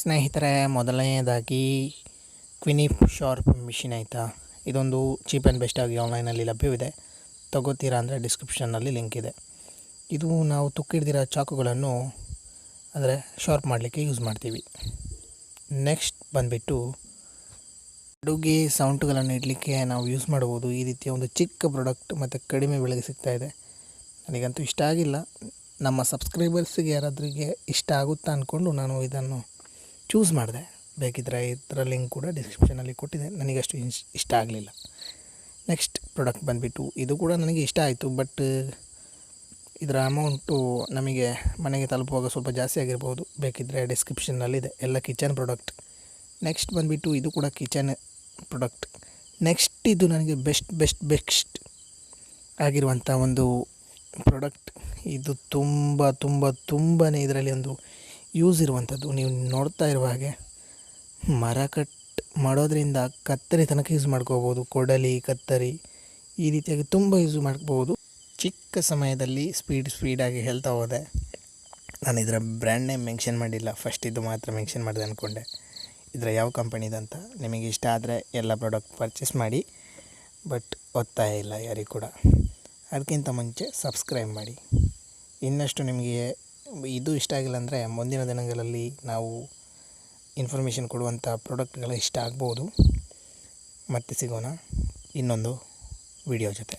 ಸ್ನೇಹಿತರೆ, ಮೊದಲನೆಯದಾಗಿ ಕ್ವಿನಿಫ್ sharp machine ಆಯಿತಾ. ಇದೊಂದು ಚೀಪ್ ಆ್ಯಂಡ್ ಬೆಸ್ಟಾಗಿ ಆನ್ಲೈನಲ್ಲಿ ಲಭ್ಯವಿದೆ. ತಗೋತೀರಾ ಅಂದರೆ ಡಿಸ್ಕ್ರಿಪ್ಷನ್ನಲ್ಲಿ ಲಿಂಕ್ ಇದೆ. ಇದು ನಾವು ತುಕ್ಕಿಡ್ದಿರೋ ಚಾಕುಗಳನ್ನು ಅಂದರೆ ಶಾರ್ಪ್ ಮಾಡಲಿಕ್ಕೆ ಯೂಸ್ ಮಾಡ್ತೀವಿ. ನೆಕ್ಸ್ಟ್ ಬಂದುಬಿಟ್ಟು ಅಡುಗೆ ಸೌಂಟುಗಳನ್ನು ಇಡಲಿಕ್ಕೆ ನಾವು ಯೂಸ್ ಮಾಡ್ಬೋದು. ಈ ರೀತಿಯ ಒಂದು ಚಿಕ್ಕ ಪ್ರಾಡಕ್ಟ್ ಮತ್ತು ಕಡಿಮೆ ಬೆಲೆಗೆ ಸಿಗ್ತಾಯಿದೆ. ನನಗಂತೂ ಇಷ್ಟ ಆಗಿಲ್ಲ. ನಮ್ಮ ಸಬ್ಸ್ಕ್ರೈಬರ್ಸಿಗೆ ಯಾರಾದ್ರಿಗೆ ಇಷ್ಟ ಆಗುತ್ತಾ ಅಂದ್ಕೊಂಡು ನಾನು ಇದನ್ನು ಚೂಸ್ ಮಾಡಿದೆ. ಬೇಕಿದ್ದರೆ ಇದರ ಲಿಂಕ್ ಕೂಡ ಡಿಸ್ಕ್ರಿಪ್ಷನಲ್ಲಿ ಕೊಟ್ಟಿದೆ. ನನಗಷ್ಟು ಇಷ್ಟ ಆಗಲಿಲ್ಲ. ನೆಕ್ಸ್ಟ್ ಪ್ರಾಡಕ್ಟ್ ಬಂದುಬಿಟ್ಟು ಇದು ಕೂಡ ನನಗೆ ಇಷ್ಟ ಆಯಿತು, ಬಟ್ ಇದರ ಅಮೌಂಟು ನಮಗೆ ಮನೆಗೆ ತಲುಪುವಾಗ ಸ್ವಲ್ಪ ಜಾಸ್ತಿ ಆಗಿರ್ಬೋದು. ಬೇಕಿದ್ದರೆ ಡಿಸ್ಕ್ರಿಪ್ಷನ್ನಲ್ಲಿದೆ ಎಲ್ಲ ಕಿಚನ್ ಪ್ರಾಡಕ್ಟ್. ನೆಕ್ಸ್ಟ್ ಬಂದುಬಿಟ್ಟು ಇದು ಕೂಡ ಕಿಚನ್ ಪ್ರಾಡಕ್ಟ್. ನೆಕ್ಸ್ಟ್ ಇದು ನನಗೆ ಬೆಸ್ಟ್ ಆಗಿರುವಂಥ ಒಂದು ಪ್ರಾಡಕ್ಟ್. ಇದು ತುಂಬಾ ಇದರಲ್ಲಿ ಒಂದು ಯೂಸ್ ಇರುವಂಥದ್ದು. ನೀವು ನೋಡ್ತಾ ಇರುವ ಹಾಗೆ ಮರ ಕಟ್ ಮಾಡೋದ್ರಿಂದ ಕತ್ತರಿ ತನಕ ಯೂಸ್ ಮಾಡ್ಕೋಬೋದು. ಕೊಡಲಿ, ಕತ್ತರಿ ಈ ರೀತಿಯಾಗಿ ತುಂಬ ಯೂಸ್ ಮಾಡ್ಬೋದು. ಚಿಕ್ಕ ಸಮಯದಲ್ಲಿ ಸ್ಪೀಡಾಗಿ ಹೇಳ್ತಾ ಹೋದೆ. ನಾನು ಇದರ ಬ್ರ್ಯಾಂಡ್ ನೇಮ್ ಮೆನ್ಷನ್ ಮಾಡಿಲ್ಲ. ಫಸ್ಟ್ ಇದು ಮಾತ್ರ ಮೆನ್ಷನ್ ಮಾಡಿದೆ ಅಂದ್ಕೊಂಡೆ. ಇದರ ಯಾವ ಕಂಪನಿದಂತ ನಿಮಗೆ ಇಷ್ಟ ಆದರೆ ಎಲ್ಲ ಪ್ರಾಡಕ್ಟ್ ಪರ್ಚೇಸ್ ಮಾಡಿ, ಬಟ್ ಒತ್ತಾಯ ಇಲ್ಲ ಯಾರಿಗೂ ಕೂಡ. ಅದಕ್ಕಿಂತ ಮುಂಚೆ ಸಬ್ಸ್ಕ್ರೈಬ್ ಮಾಡಿ. ಇನ್ನಷ್ಟು ನಿಮಗೆ ಇದು ಇಷ್ಟ ಆಗಿಲ್ಲ ಅಂದರೆ ಮುಂದಿನ ದಿನಗಳಲ್ಲಿ ನಾವು ಇನ್ಫಾರ್ಮೇಷನ್ ಕೊಡುವಂಥ ಪ್ರಾಡಕ್ಟ್ಗಳು ಇಷ್ಟ ಆಗ್ಬೋದು. ಮತ್ತೆ ಸಿಗೋಣ ಇನ್ನೊಂದು ವಿಡಿಯೋ ಜೊತೆ.